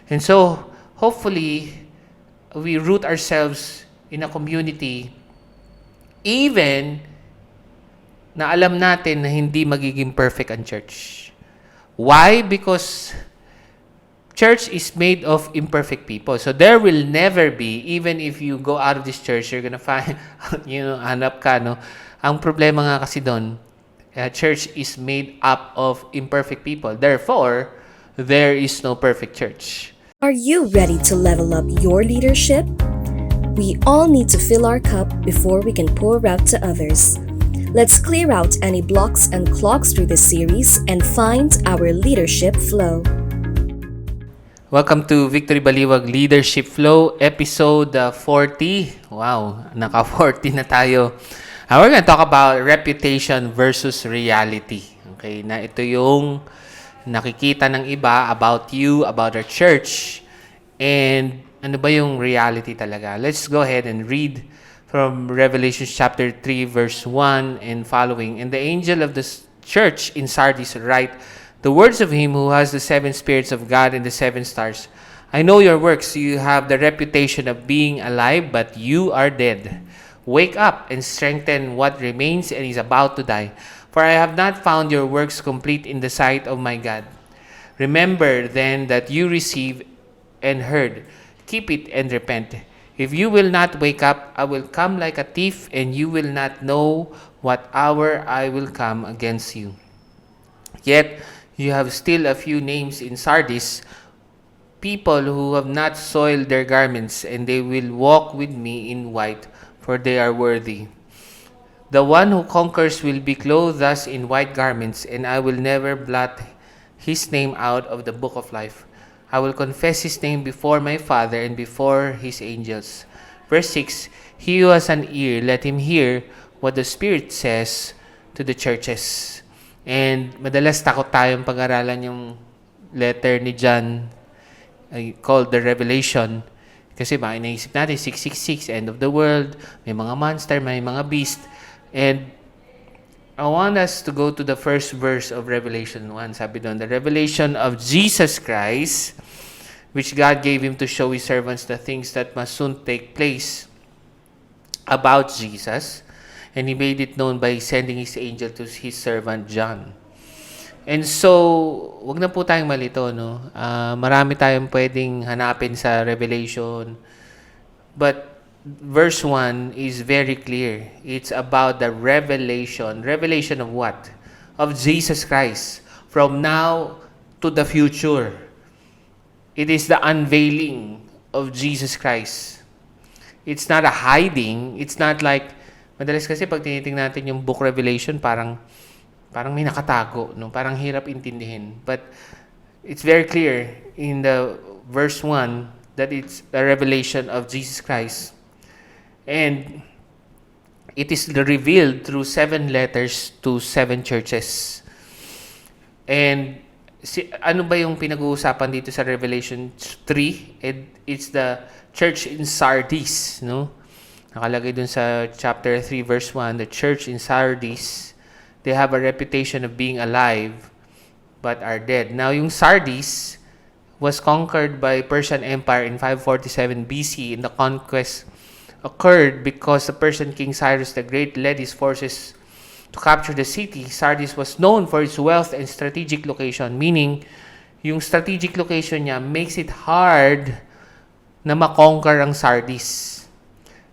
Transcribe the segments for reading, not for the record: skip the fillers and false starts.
And so, hopefully, we root ourselves in a community even na alam natin na hindi magiging perfect ang church. Why? Because church is made of imperfect people. So there will never be, even if you go out of this church, you're gonna find, hanap ka, no? Ang problema nga kasi doon, church is made up of imperfect people. Therefore, there is no perfect church. Are you ready to level up your leadership? We all need to fill our cup before we can pour out to others. Let's clear out any blocks and clogs through this series and find our leadership flow. Welcome to Victory Baliwag Leadership Flow, episode 40. Wow, naka-40 na tayo. We're going to talk about reputation versus reality. Okay, na ito yung nakikita ng iba about you, about our church, and ano ba yung reality talaga. Let's go ahead and read from Revelation chapter 3 verse 1 and following. And the angel of the church in Sardis write, the words of him who has the seven spirits of God and the seven stars. I know your works. You have the reputation of being alive, but you are dead. Wake up and strengthen what remains and is about to die. For I have not found your works complete in the sight of my God. Remember then that you received and heard. Keep it and repent. If you will not wake up, I will come like a thief, and you will not know what hour I will come against you. Yet you have still a few names in Sardis, people who have not soiled their garments, and they will walk with me in white, for they are worthy. The one who conquers will be clothed thus in white garments, and I will never blot his name out of the book of life. I will confess his name before my Father and before his angels. Verse 6, he who has an ear, let him hear what the Spirit says to the churches. And madalas takot tayong pag-aralan yung letter ni John called the Revelation. Kasi ba, inaisip natin, 666, end of the world, may mga monster, may mga beast. And I want us to go to the first verse of Revelation 1. Sabi doon, the revelation of Jesus Christ, which God gave him to show his servants the things that must soon take place about Jesus. And he made it known by sending his angel to his servant John. And so, wag na po tayong malito, no? Marami tayong pwedeng hanapin sa Revelation. But verse 1 is very clear. It's about the revelation. Revelation of what? Of Jesus Christ. From now to the future. It is the unveiling of Jesus Christ. It's not a hiding. It's not like, madalas kasi pag tinitingnan natin yung book Revelation, parang may nakatago, no? Parang hirap intindihin. But it's very clear in the verse 1 that it's a revelation of Jesus Christ. And it is revealed through 7 letters to 7 churches. And ano ba yung pinag-uusapan dito sa Revelation 3? It's the church in Sardis, no? Nakalagay dun sa chapter 3 verse 1, the church in Sardis, they have a reputation of being alive but are dead. Now, yung Sardis was conquered by Persian Empire in 547 BC, and the conquest occurred because the Persian king Cyrus the Great led his forces to capture the city. Sardis was known for its wealth and strategic location, meaning yung strategic location niya makes it hard na makonquer ang Sardis.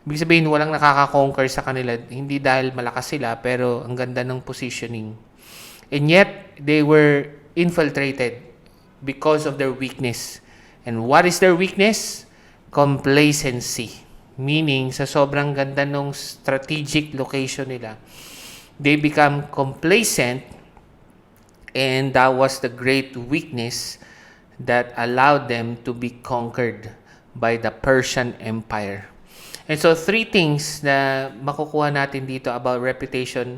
Ibig sabihin, walang nakaka-conquer sa kanila, hindi dahil malakas sila, pero ang ganda ng positioning. And yet, they were infiltrated because of their weakness. And what is their weakness? Complacency. Meaning, sa sobrang ganda ng strategic location nila, they become complacent, and that was the great weakness that allowed them to be conquered by the Persian Empire. And so, 3 things na makukuha natin dito about reputation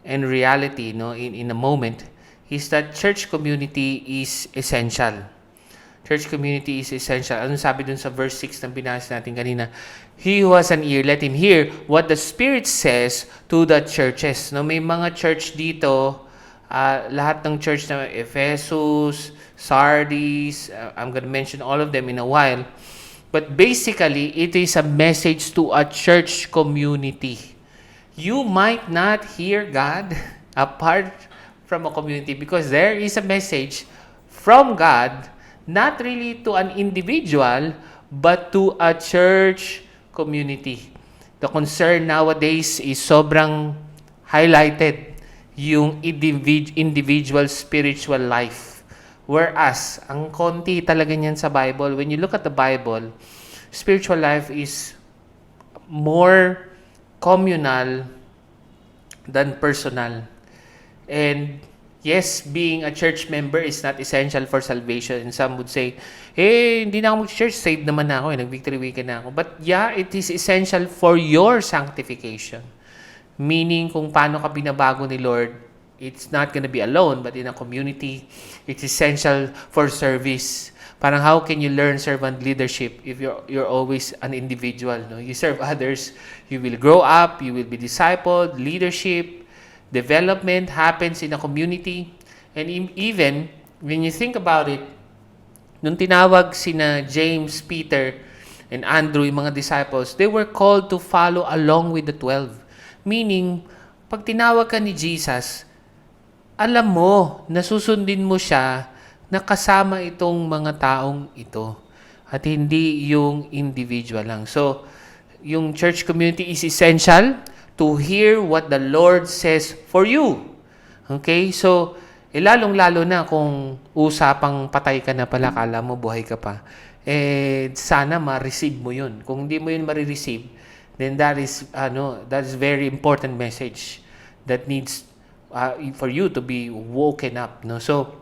and reality, no, in a moment, is that church community is essential. Church community is essential. Ano sabi dun sa verse 6 na binasa natin kanina? He who has an ear, let him hear what the Spirit says to the churches. No, may mga church dito, lahat ng church na Ephesus, Sardis. I'm going to mention all of them in a while. But basically, it is a message to a church community. You might not hear God apart from a community because there is a message from God, not really to an individual, but to a church community. The concern nowadays is sobrang highlighted yung individual spiritual life. Whereas, ang konti talaga niyan sa Bible, when you look at the Bible, spiritual life is more communal than personal. And yes, being a church member is not essential for salvation. And some would say, hindi na ako mag-church, saved naman na ako, nag-victory weekend na ako. But yeah, it is essential for your sanctification. Meaning, kung paano ka binabago ni Lord, it's not gonna be alone, but in a community. It's essential for service. Parang how can you learn servant leadership if you're always an individual? No? You serve others, you will grow up, you will be discipled. Leadership, development happens in a community. And even, when you think about it, nung tinawag sina James, Peter, and Andrew, yung mga disciples, they were called to follow along with the 12. Meaning, pag tinawag ka ni Jesus, alam mo, nasusundin mo siya na kasama itong mga taong ito. At hindi yung individual lang. So, yung church community is essential to hear what the Lord says for you. Okay? So, lalong-lalo na kung usapang patay ka na pala, kala mo buhay ka pa. Sana ma-receive mo yun. Kung hindi mo yun ma-receive, then that is very important message that needs for you to be woken up. No? So,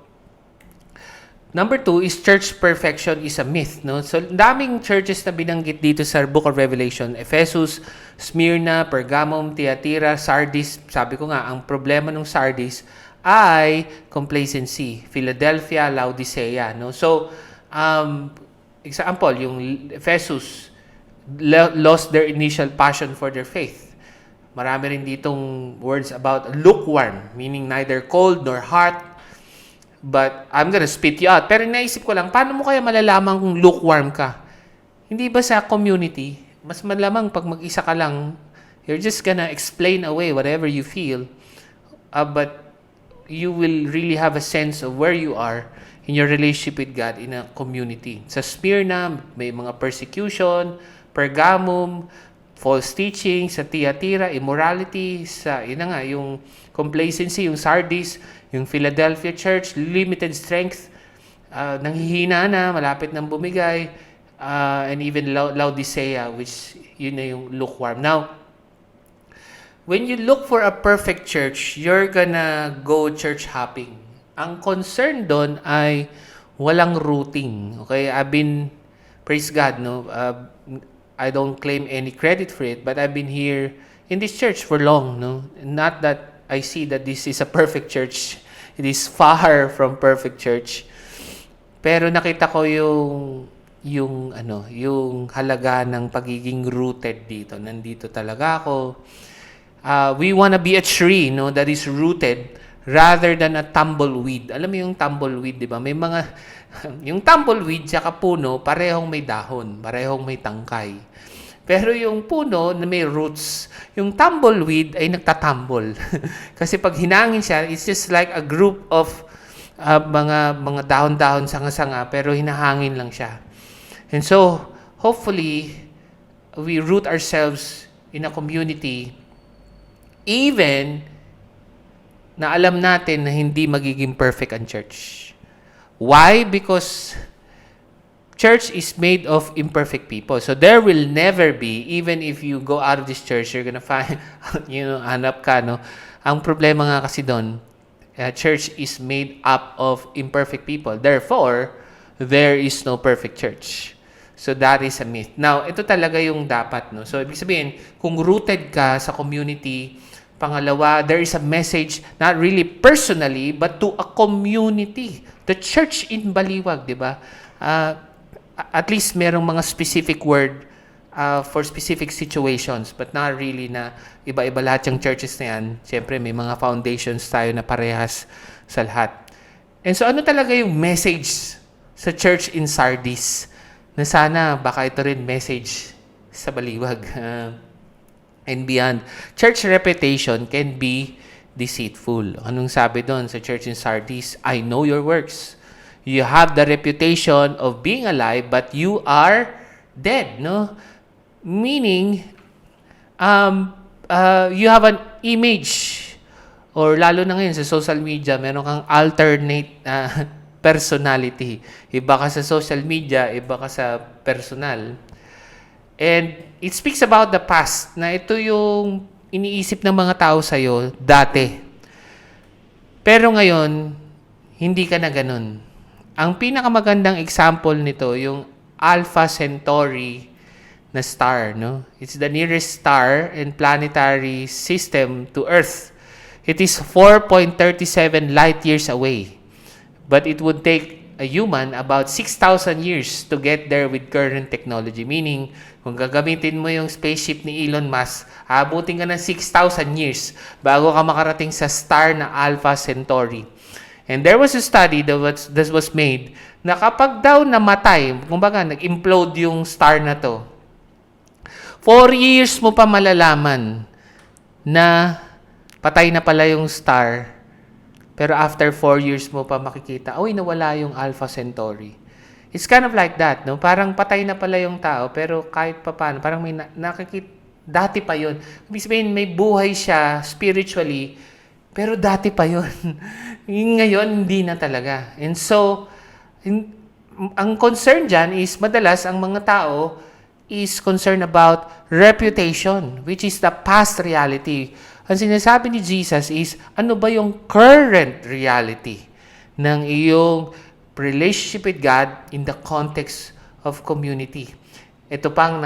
number 2 is church perfection is a myth. No? So, daming churches na binanggit dito sa Book of Revelation. Ephesus, Smyrna, Pergamum, Thyatira, Sardis. Sabi ko nga, ang problema ng Sardis ay complacency. Philadelphia, Laodicea. No? So, example, yung Ephesus lost their initial passion for their faith. Marami rin ditong words about lukewarm, meaning neither cold nor hot. But I'm gonna spit you out. Pero naisip ko lang, paano mo kaya malalaman kung lukewarm ka? Hindi ba sa community, mas malamang pag mag-isa ka lang, you're just gonna explain away whatever you feel. But you will really have a sense of where you are in your relationship with God in a community. Sa Smyrna, may mga persecution. Pergamum, false teaching. Sa Thyatira, immorality. Sa, yun na nga, yung complacency, yung Sardis, yung Philadelphia Church, limited strength, nanghihina na, malapit nang bumigay, and even Laodicea, which yun na yung lukewarm. Now, when you look for a perfect church, you're gonna go church hopping. Ang concern doon ay walang routing. Okay, praise God, no? I don't claim any credit for it, but I've been here in this church for long, no? Not that I see that this is a perfect church. It is far from perfect church. Pero nakita ko yung halaga ng pagiging rooted dito. Nandito talaga ako. We wanna be a tree, no, that is rooted rather than a tumbleweed. Alam mo yung tumbleweed, di ba? May mga yung tumbleweed tsaka puno, parehong may dahon, parehong may tangkay. Pero yung puno na may roots, yung tumbleweed ay nagtatumble. Kasi pag hinangin siya, it's just like a group of mga dahon-dahon, sanga-sanga, pero hinahangin lang siya. And so, hopefully, we root ourselves in a community, even na alam natin na hindi magiging perfect ang church. Why? Because church is made of imperfect people. So there will never be, even if you go out of this church, you're gonna find, hanap ka, no? Ang problema nga kasi doon, church is made up of imperfect people. Therefore, there is no perfect church. So that is a myth. Now, ito talaga yung dapat, no? So ibig sabihin, kung rooted ka sa community, pangalawa, there is a message, not really personally, but to a community. The church in Baliwag, di ba? At least merong mga specific word for specific situations, but not really na iba-iba lahat yung churches na yan. Siyempre, may mga foundations tayo na parehas sa lahat. And so ano talaga yung message sa church in Sardis? Na sana baka ito rin message sa Baliwag and beyond. Church reputation can be deceitful. Anong sabi doon sa church in Sardis? I know your works. You have the reputation of being alive, but you are dead, no? Meaning, you have an image, or lalo na ngayon sa social media, meron kang alternate personality. Iba ka sa social media, iba ka sa personal. And it speaks about the past, na ito yung iniisip ng mga tao sa'yo dati. Pero ngayon, hindi ka na ganun. Ang pinakamagandang example nito, yung Alpha Centauri na star, no? It's the nearest star and planetary system to Earth. It is 4.37 light years away. But it would take a human about 6,000 years to get there with current technology. Meaning, kung gagamitin mo yung spaceship ni Elon Musk, abutin ka ng 6,000 years bago ka makarating sa star na Alpha Centauri. And there was a study that was made na kapag daw namatay, kumbaga nag-implode yung star na to, 4 years mo pa malalaman na patay na pala yung star. Pero after 4 years mo pa makikita, nawala yung Alpha Centauri. It's kind of like that, no? Parang patay na pala yung tao, pero kahit pa paano, parang may nakikita, dati pa yun. Ibig sabihin, may buhay siya spiritually, pero dati pa yun. Ngayon, hindi na talaga. And so, ang concern dyan is, madalas, ang mga tao is concerned about reputation, which is the past reality. Ang sinasabi ni Jesus is, ano ba yung current reality ng iyong relationship with God in the context of community? Ito pang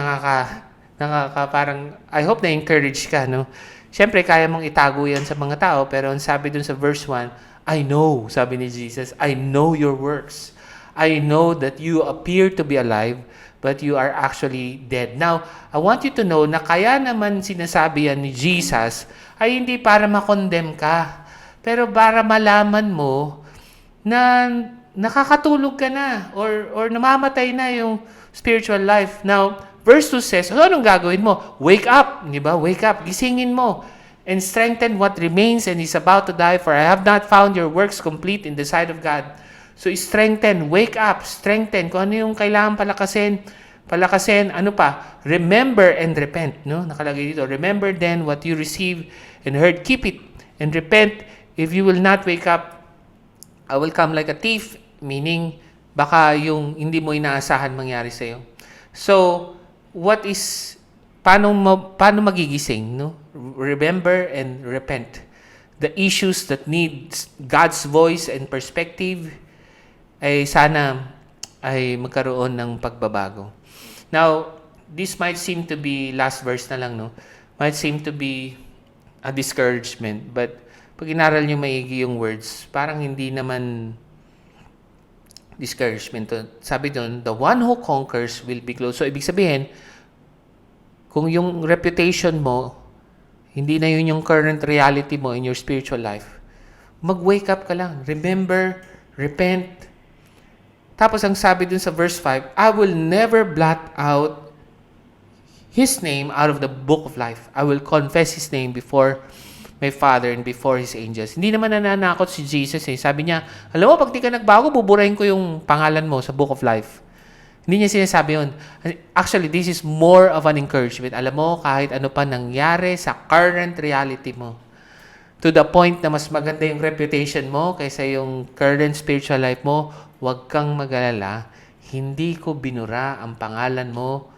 parang, I hope na-encourage ka, no? Siyempre, kaya mong itago yan sa mga tao, pero ang sabi dun sa verse 1, I know, sabi ni Jesus, I know your works. I know that you appear to be alive, but you are actually dead. Now, I want you to know na kaya naman sinasabi yan ni Jesus ay hindi para makondem ka, pero para malaman mo na nakakatulog ka na or namamatay na yung spiritual life. Now, verse 2 says, anong gagawin mo? Wake up, di ba? Wake up, gisingin mo, and strengthen what remains and is about to die, for I have not found your works complete in the sight of God. So, strengthen, wake up, strengthen. Kung ano yung kailangan palakasin, ano pa? Remember and repent, no? Nakalagay dito, remember then what you received and heard, keep it, and repent. If you will not wake up, I will come like a thief, meaning, baka yung hindi mo inaasahan mangyari sa'yo. So, paano magigising, no? Remember and repent. The issues that need God's voice and perspective ay sana ay magkaroon ng pagbabago. Now, this might seem to be, last verse na lang, no? Might seem to be a discouragement, but pag inaral nyo maigi yung words, parang hindi naman discouragement. Sabi doon, the one who conquers will be close. So, ibig sabihin, kung yung reputation mo, hindi na yun yung current reality mo in your spiritual life, mag-wake up ka lang. Remember, repent. Tapos, ang sabi dun sa verse 5, I will never blot out His name out of the book of life. I will confess His name before my Father and before His angels. Hindi naman nananakot si Jesus eh. Sabi niya, alam mo, pag di ka nagbago, buburahin ko yung pangalan mo sa book of life. Hindi niya sinasabi yun. Actually, this is more of an encouragement. Alam mo, kahit ano pa nangyari sa current reality mo, to the point na mas maganda yung reputation mo kaysa yung current spiritual life mo, huwag kang mag-alala. Hindi ko binura ang pangalan mo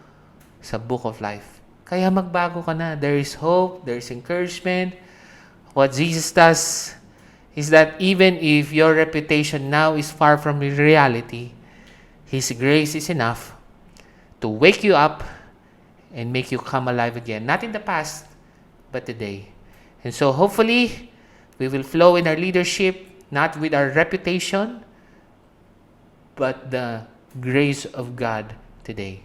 sa book of life. Kaya magbago ka na. There is hope, there is encouragement. What Jesus does is that even if your reputation now is far from reality, His grace is enough to wake you up and make you come alive again. Not in the past, but today. And so hopefully, we will flow in our leadership, not with our reputation, but the grace of God today.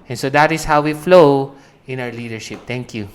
And so that is how we flow in our leadership. Thank you.